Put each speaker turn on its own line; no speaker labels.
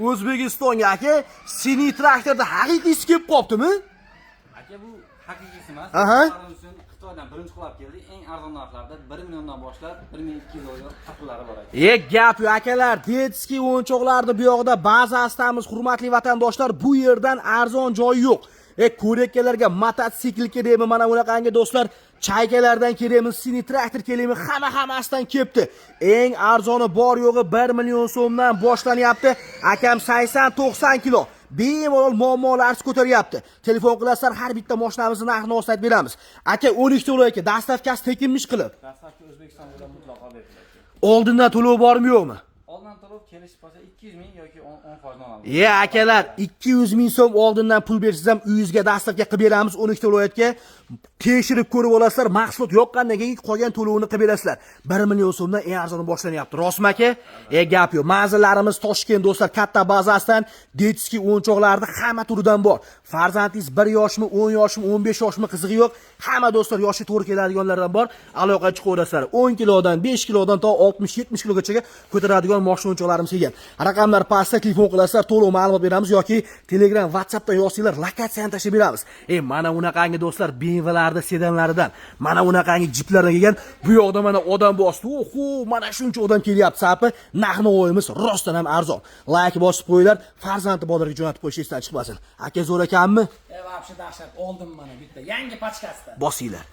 O'zbekistonga aka, seni traktorda haqiqiysi kelib qoptimi?
Aka bu haqiqiysi emas.
Aha.
Xitoydan birinchi qilib keldi. Eng arzon narxlarda 1 milliondan boshlab 1200 dollar qapillari bor ekan.
Gap yo'q akalar, detskiy o'yinchoqlarni bu yoqda bazasimiz, hurmatli vatandoshlar, bu yerdan arzon joyi yo'q. Ko'rekkalarga, mototsiklga deymi, mana bunaqangi do'stlar, chaykalardan kelaymiz, sini traktor kelaymi, hammasidan kelibdi. Eng arzoni bor yo'g'i 1 million so'mdan boshlanyapti. Akam 80-90 kilo. Bemalol muammolarsiz ko'taryapti. Telefon qilasizlar, har bitta mashinamizni narxini o'sat beramiz. Aka 12 to'lov aka, dastavkasi tekinmish qilib.
Dastavka O'zbekiston bo'ylab mutlaqo beriladi.
Oldindan to'lov bormi yo'qmi?
Oldindan to'lov kelishib qolsa 200 ming yoki 10% olamiz.
Akalar, 200 ming so'm oldindan pul bersiz ham uyingizga dastavka qilib beramiz 12 to'lovga. Tekshirib ko'rib olasizlar, mahsulot yoqqandan keyin qolgan to'lovini qilib berasizlar. 1 million so'mdan eng arzoni boshlanyapti. Rostmi aka? Gap yo'q. Manzillarimiz Toshkent do'stlar, katta bazasidan detskiy o'yinchoqlarni hamma turidan bor. Farzandingiz 1 yoshmi, 10 yoshmi, 15 yoshmi qizig'i yo'q. Hamma do'stlar yoshi to'g'ri keladiganlardan bor. Aloqa chiqaverasizlar. 10 kilodan, 5 kilodan to 60-70 kilogacha ko'taradigan mashina o'yinchoqlarimiz kelgan. Raqamlar pastda telefon qilasizlar, to'liq ma'lumot beramiz yoki Telegram, WhatsAppdan yozsanglar, lokatsiyani tashlab beramiz. Mana bunaqangi do'stlar, BMW'larda, sedanlaridan, mana bunaqangi jiplardan kelgan. Bu yoqda mana odam bosdi. Oho, mana shuncha odam kelyapti sapi. Narxni o'yimiz rostdan ham arzon. Like bosib qo'yinglar, farzandi bolalarga jo'natib qo'yish esdan chiqmasin. Aka zo'r ekanmi?
Vobshe dahshat oldim mana bitta yangi pachkasida.
Bosinglar.